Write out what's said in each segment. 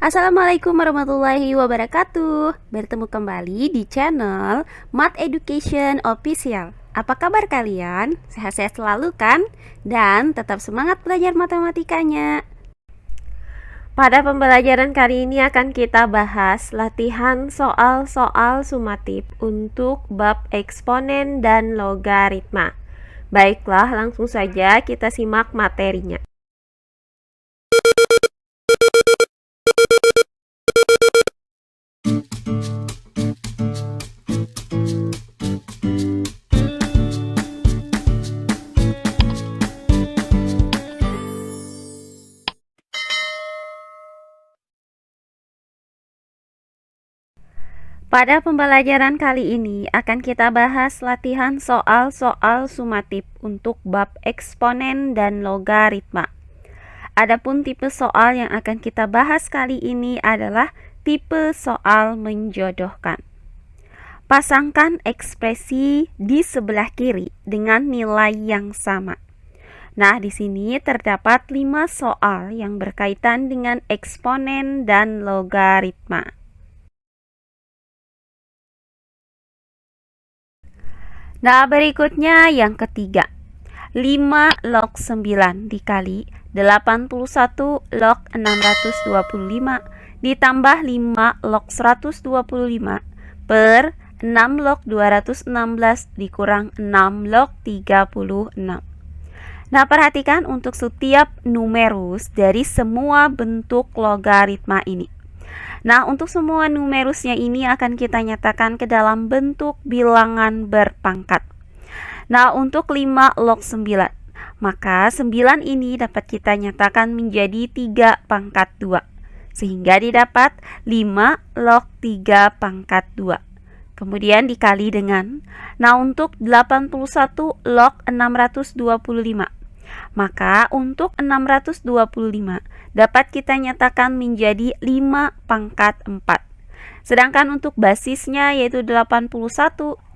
Assalamualaikum warahmatullahi wabarakatuh. Bertemu kembali di channel Math Education Official. Apa kabar kalian? Sehat-sehat selalu kan? Dan tetap semangat belajar matematikanya. Pada pembelajaran kali ini akan kita bahas latihan soal-soal sumatif untuk bab eksponen dan logaritma. Baiklah, langsung saja kita simak materinya. Pada pembelajaran kali ini akan kita bahas latihan soal-soal sumatif untuk bab eksponen dan logaritma. Adapun tipe soal yang akan kita bahas kali ini adalah tipe soal menjodohkan. Pasangkan ekspresi di sebelah kiri dengan nilai yang sama. Nah, di sini terdapat 5 soal yang berkaitan dengan eksponen dan logaritma. Nah, berikutnya yang ketiga. 5 log 9 dikali 81 log 625 ditambah 5 log 125 per 6 log 216 dikurang 6 log 36. Nah, perhatikan untuk setiap numerus dari semua bentuk logaritma ini. Nah, untuk semua numerusnya ini akan kita nyatakan ke dalam bentuk bilangan berpangkat. Nah, untuk 5 log 9, maka 9 ini dapat kita nyatakan menjadi 3 pangkat 2. Sehingga didapat 5 log 3 pangkat 2. Kemudian dikali dengan, nah untuk 81 log 625, maka untuk 625 dapat kita nyatakan menjadi 5 pangkat 4. Sedangkan untuk basisnya yaitu 81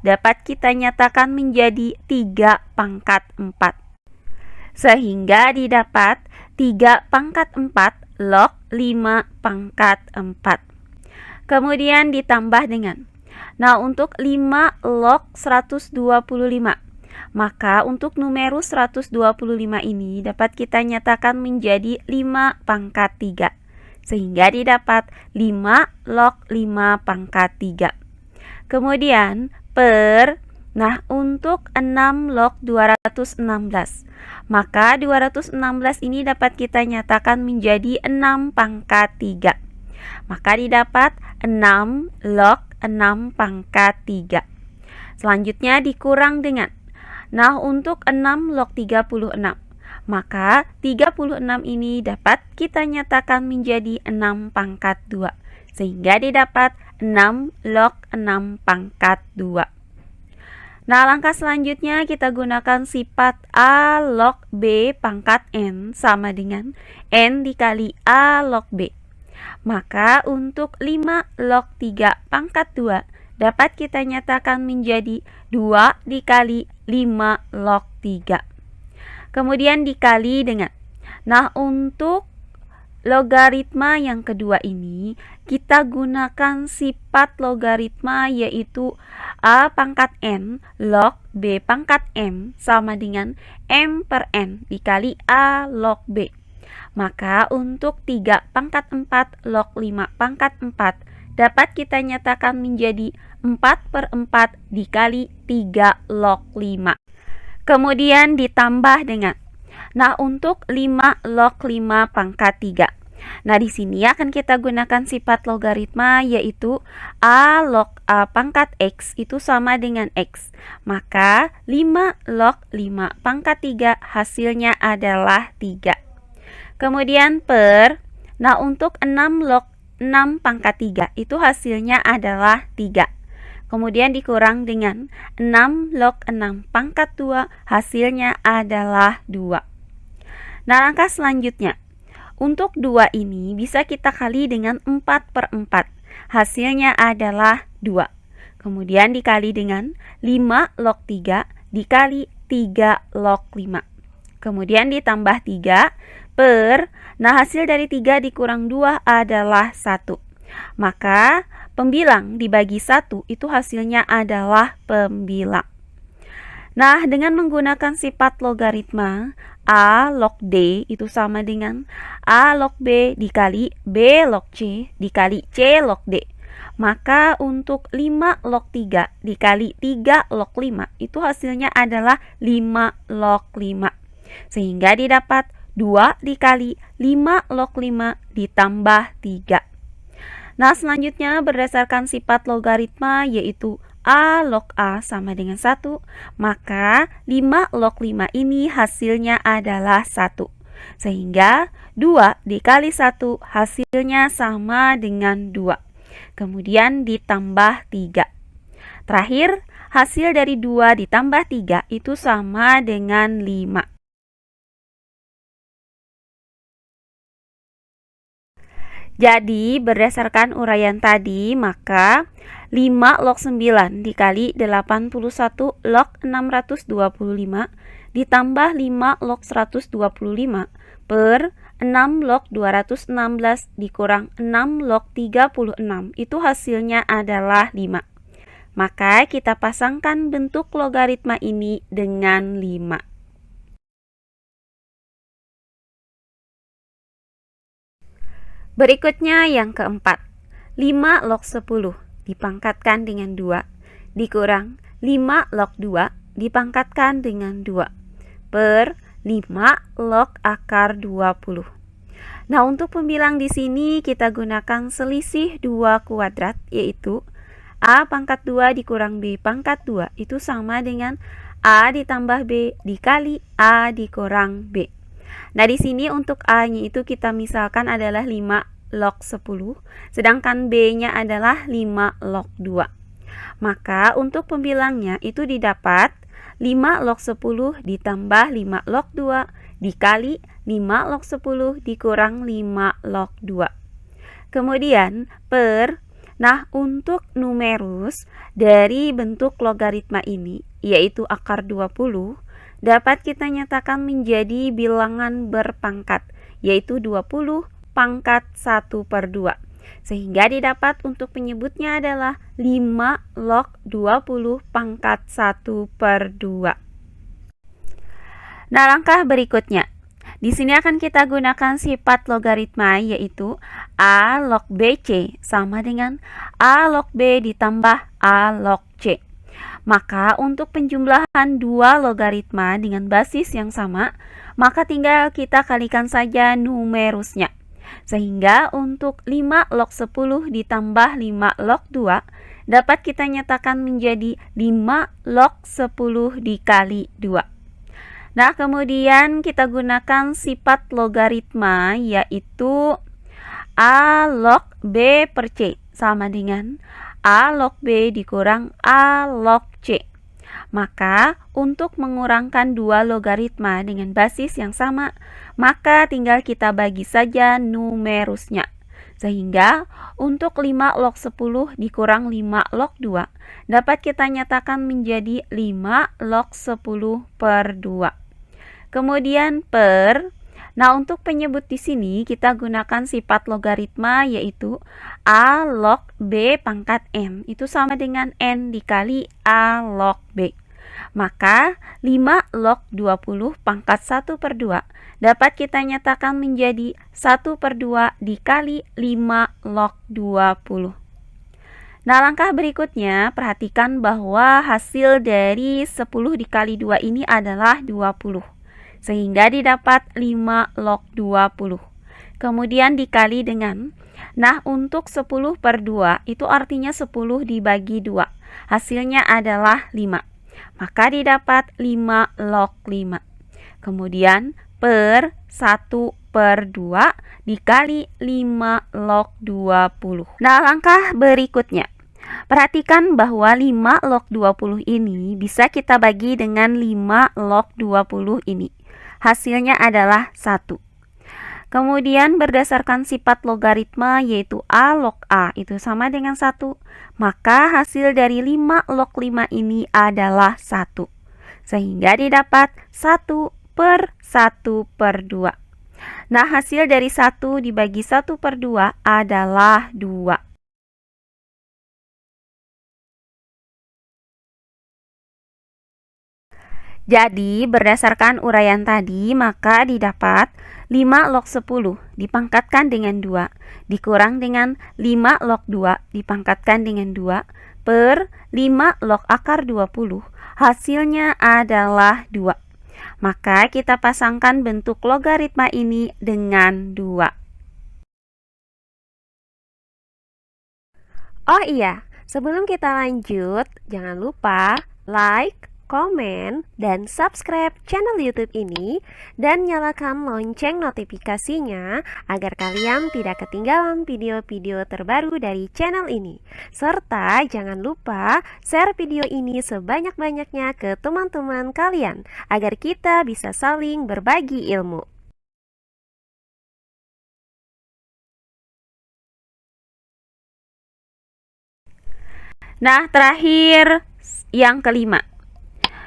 dapat kita nyatakan menjadi 3 pangkat 4. Sehingga didapat 3 pangkat 4 log 5 pangkat 4. Kemudian ditambah dengan, nah untuk 5 log 125, maka untuk numerus 125 ini dapat kita nyatakan menjadi 5 pangkat 3. Sehingga didapat 5 log 5 pangkat 3. Kemudian per, nah untuk 6 log 216, maka 216 ini dapat kita nyatakan menjadi 6 pangkat 3. Maka didapat 6 log 6 pangkat 3. Selanjutnya dikurang dengan, nah untuk 6 log 36, maka 36 ini dapat kita nyatakan menjadi 6 pangkat 2. Sehingga didapat 6 log 6 pangkat 2. Nah, langkah selanjutnya kita gunakan sifat A log B pangkat N sama dengan N dikali A log B. Maka untuk 5 log 3 pangkat 2 dapat kita nyatakan menjadi 2 dikali 5 log 3. Kemudian dikali dengan, nah untuk logaritma yang kedua ini kita gunakan sifat logaritma yaitu A pangkat N log B pangkat M sama dengan M per N dikali A log B. Maka untuk 3 pangkat 4 log 5 pangkat 4 dapat kita nyatakan menjadi 4 per 4 dikali 3 log 5. Kemudian ditambah dengan, nah untuk 5 log 5 pangkat 3. Nah, di sini akan kita gunakan sifat logaritma yaitu A log A pangkat X itu sama dengan X. Maka 5 log 5 pangkat 3 hasilnya adalah 3. Kemudian per, nah untuk 6 log 6 pangkat 3 itu hasilnya adalah 3. Kemudian dikurang dengan 6 log 6 pangkat 2 hasilnya adalah 2. Nah, langkah selanjutnya, untuk 2 ini bisa kita kali dengan 4 per 4. Hasilnya adalah 2. Kemudian dikali dengan 5 log 3 dikali 3 log 5. Kemudian ditambah 3 per, nah hasil dari 3 dikurang 2 adalah 1. Maka pembilang dibagi 1 itu hasilnya adalah pembilang. Nah, dengan menggunakan sifat logaritma, A log D itu sama dengan A log B dikali B log C dikali C log D. Maka untuk 5 log 3 dikali 3 log 5 itu hasilnya adalah 5 log 5. Sehingga didapat 2 dikali 5 log 5 ditambah 3. Nah, selanjutnya berdasarkan sifat logaritma yaitu A log A sama dengan 1, maka 5 log 5 ini hasilnya adalah 1. Sehingga 2 dikali 1 hasilnya sama dengan 2. Kemudian ditambah 3. Terakhir, hasil dari 2 ditambah 3 itu sama dengan 5. Jadi, berdasarkan uraian tadi, maka 5 log 9 dikali 81 log 625 ditambah 5 log 125 per 6 log 216 dikurang 6 log 36 itu hasilnya adalah 5. Maka kita pasangkan bentuk logaritma ini dengan 5. Berikutnya yang keempat, 5 log 10 dipangkatkan dengan 2 dikurang 5 log 2 dipangkatkan dengan 2 per 5 log akar 20. Nah, untuk pembilang di sini kita gunakan selisih 2 kuadrat, yaitu A pangkat 2 dikurang B pangkat 2 itu sama dengan A ditambah B dikali A dikurang B. Nah, di sini untuk A-nya itu kita misalkan adalah 5 log 10, sedangkan B-nya adalah 5 log 2. Maka untuk pembilangnya itu didapat 5 log 10 ditambah 5 log 2 dikali 5 log 10 dikurang 5 log 2. Kemudian per, nah untuk numerus dari bentuk logaritma ini, yaitu akar 20, dapat kita nyatakan menjadi bilangan berpangkat, yaitu 20 pangkat 1/2. Sehingga didapat untuk penyebutnya adalah 5 log 20 pangkat 1/2. Nah, langkah berikutnya. Di sini akan kita gunakan sifat logaritma yaitu A log BC sama dengan A log B ditambah A log C. Maka untuk penjumlahan dua logaritma dengan basis yang sama, maka tinggal kita kalikan saja numerusnya. Sehingga untuk 5 log 10 ditambah 5 log 2 dapat kita nyatakan menjadi 5 log 10 dikali 2. Nah, kemudian kita gunakan sifat logaritma yaitu A log B per C sama dengan A log B dikurang A log C. Maka untuk mengurangkan dua logaritma dengan basis yang sama, maka tinggal kita bagi saja numerusnya. Sehingga untuk 5 log 10 dikurang 5 log 2 dapat kita nyatakan menjadi 5 log 10/2. Kemudian per, nah untuk penyebut di sini kita gunakan sifat logaritma yaitu A log B pangkat N itu sama dengan N dikali A log B. Maka 5 log 20 pangkat 1/2 dapat kita nyatakan menjadi 1/2 dikali 5 log 20. Nah, langkah berikutnya perhatikan bahwa hasil dari 10 dikali 2 ini adalah 20. Sehingga didapat 5 log 20. Kemudian dikali dengan, nah untuk 10/2 itu artinya 10 dibagi 2. Hasilnya adalah 5. Maka didapat 5 log 5. Kemudian per 1/2 dikali 5 log 20. Nah, langkah berikutnya. Perhatikan bahwa 5 log 20 ini bisa kita bagi dengan 5 log 20 ini. Hasilnya adalah 1. Kemudian berdasarkan sifat logaritma yaitu A log A itu sama dengan 1, maka hasil dari 5 log 5 ini adalah 1. Sehingga didapat 1/1/2. Nah, hasil dari 1 dibagi 1/2 adalah 2. Jadi, berdasarkan uraian tadi, maka didapat 5 log 10 dipangkatkan dengan 2, dikurang dengan 5 log 2 dipangkatkan dengan 2, per 5 log akar 20. Hasilnya adalah 2. Maka kita pasangkan bentuk logaritma ini dengan 2. Oh iya, sebelum kita lanjut, jangan lupa like, komen, dan subscribe channel YouTube ini dan nyalakan lonceng notifikasinya agar kalian tidak ketinggalan video-video terbaru dari channel ini. Serta jangan lupa share video ini sebanyak-banyaknya ke teman-teman kalian agar kita bisa saling berbagi ilmu. Nah, terakhir yang kelima.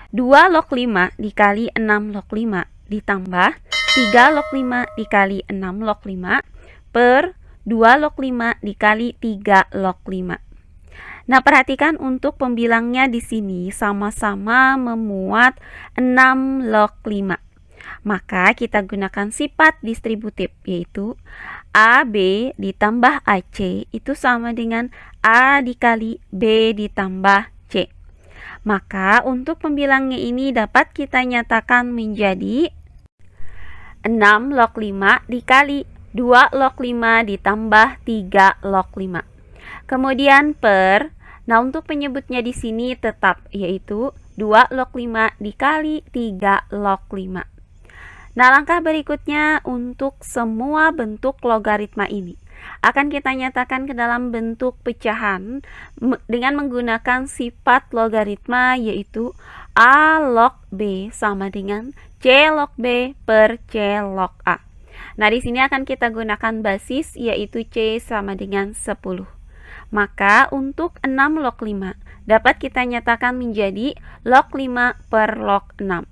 2 log 5 dikali 6 log 5 ditambah 3 log 5 dikali 6 log 5 per 2 log 5 dikali 3 log 5. Nah, perhatikan untuk pembilangnya di sini sama-sama memuat 6 log 5. Maka kita gunakan sifat distributif, yaitu AB ditambah AC itu sama dengan A dikali B ditambah C. Maka untuk pembilangnya ini dapat kita nyatakan menjadi 6 log 5 dikali 2 log 5 ditambah 3 log 5. Kemudian per, nah untuk penyebutnya di sini tetap, yaitu 2 log 5 dikali 3 log 5. Nah, langkah berikutnya untuk semua bentuk logaritma ini akan kita nyatakan ke dalam bentuk pecahan dengan menggunakan sifat logaritma, yaitu A log B sama dengan C log B per C log A. Nah, di sini akan kita gunakan basis, yaitu C sama dengan 10. Maka untuk 6 log 5 dapat kita nyatakan menjadi log 5 per log 6.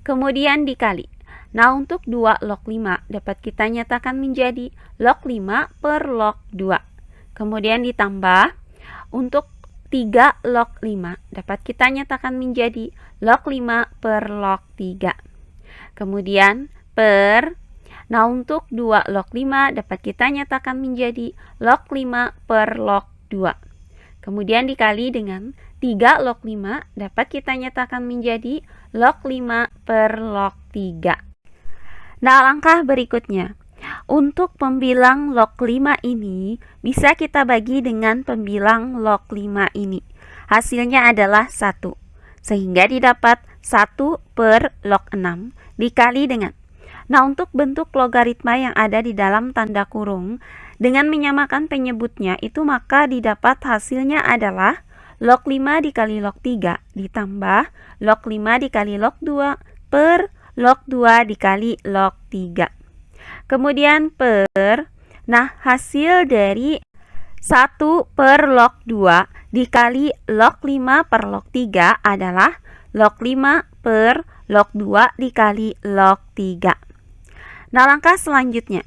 Kemudian dikali. Nah, untuk 2 log 5 dapat kita nyatakan menjadi log 5 per log 2. Kemudian ditambah, untuk 3 log 5 dapat kita nyatakan menjadi log 5 per log 3. Kemudian per, nah untuk 2 log 5 dapat kita nyatakan menjadi log 5 per log 2. Kemudian dikali dengan 3 log 5 dapat kita nyatakan menjadi log 5 per log 3. Nah, langkah berikutnya, untuk pembilang log 5 ini bisa kita bagi dengan pembilang log 5 ini. Hasilnya adalah 1. Sehingga didapat 1 per log 6 dikali dengan. Nah, untuk bentuk logaritma yang ada di dalam tanda kurung, dengan menyamakan penyebutnya itu maka didapat hasilnya adalah log 5 dikali log 3 ditambah log 5 dikali log 2 per log 2 dikali log 3. Kemudian per, nah hasil dari 1 per log 2 dikali log 5 per log 3 adalah log 5 per log 2 dikali log 3. Nah, langkah selanjutnya,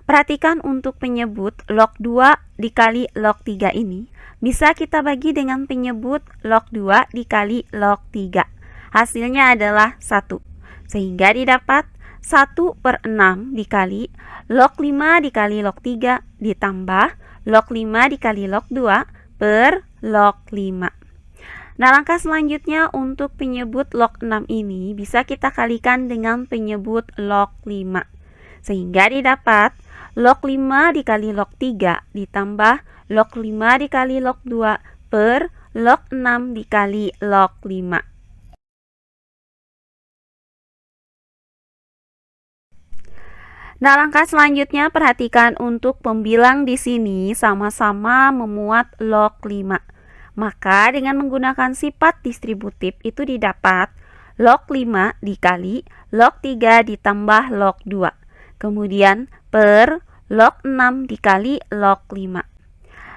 perhatikan untuk penyebut log 2 dikali log 3 ini bisa kita bagi dengan penyebut log 2 dikali log 3. Hasilnya adalah 1. Sehingga didapat 1 per 6 dikali log 5 dikali log 3 ditambah log 5 dikali log 2 per log 5. Nah, langkah selanjutnya untuk penyebut log 6 ini bisa kita kalikan dengan penyebut log 5. Sehingga didapat log 5 dikali log 3 ditambah log 5 dikali log 2 per log 6 dikali log 5. Nah, langkah selanjutnya perhatikan untuk pembilang di sini sama-sama memuat log 5. Maka dengan menggunakan sifat distributif itu didapat log 5 dikali log 3 ditambah log 2. Kemudian per log 6 dikali log 5.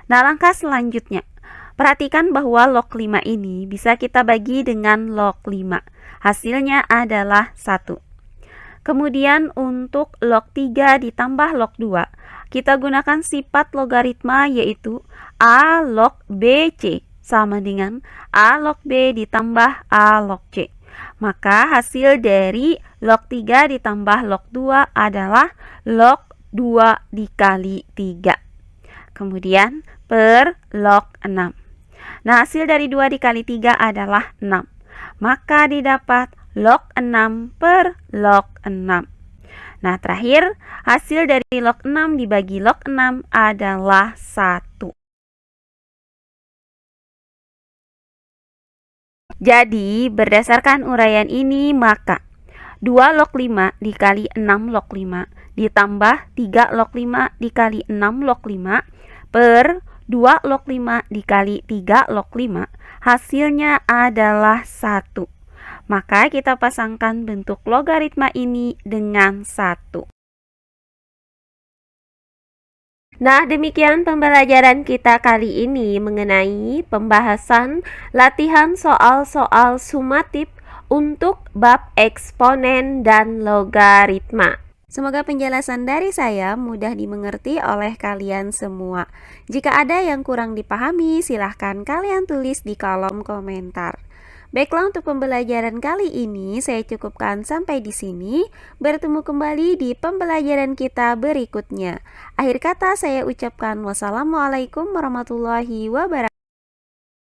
Nah, langkah selanjutnya, perhatikan bahwa log 5 ini bisa kita bagi dengan log 5. Hasilnya adalah 1. Kemudian untuk log 3 ditambah log 2, kita gunakan sifat logaritma yaitu A log BC sama dengan A log B ditambah A log C. Maka hasil dari log 3 ditambah log 2 adalah log 2 dikali 3. Kemudian per log 6. Nah, hasil dari 2 dikali 3 adalah 6. Maka didapat log 6 per log 6. Nah, terakhir, hasil dari log 6 dibagi log 6 adalah 1. Jadi, berdasarkan uraian ini, maka 2 log 5 dikali 6 log 5 ditambah 3 log 5 dikali 6 log 5 per 2 log 5 dikali 3 log 5, hasilnya adalah 1. Maka kita pasangkan bentuk logaritma ini dengan 1. Nah, demikian pembelajaran kita kali ini mengenai pembahasan latihan soal-soal sumatif untuk bab eksponen dan logaritma. Semoga penjelasan dari saya mudah dimengerti oleh kalian semua. Jika ada yang kurang dipahami, silahkan kalian tulis di kolom komentar. Baiklah, untuk pembelajaran kali ini saya cukupkan sampai di sini. Bertemu kembali di pembelajaran kita berikutnya. Akhir kata saya ucapkan wassalamualaikum warahmatullahi wabarakatuh.